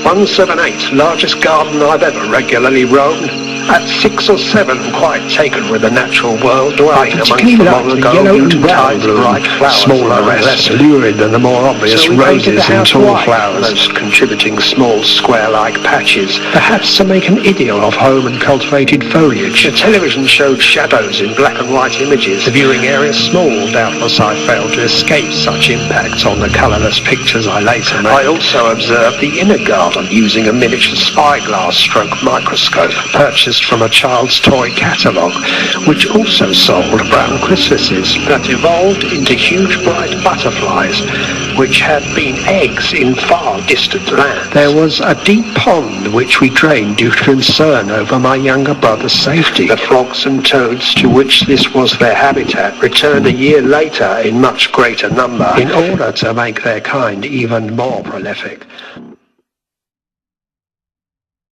178, largest garden I've ever regularly roamed. At 6 or 7, quite taken with the natural world, dwelling amongst the long ago Yuletide bright flowers. Smaller and less lurid than the more obvious roses and tall flowers. Most contributing small square-like patches. Perhaps to make an idyll of home and cultivated foliage. The television showed shadows in black and white images. The viewing area small, doubtless I failed to escape such impacts on the colourless pictures I later made. I also observed the inner garden using a miniature spyglass stroke microscope. Purchased from a child's toy catalogue, which also sold brown chrysises that evolved into huge bright butterflies, which had been eggs in far distant lands. There was a deep pond which we drained due to concern over my younger brother's safety. The frogs and toads, to which this was their habitat, returned a year later in much greater number in order to make their kind even more prolific.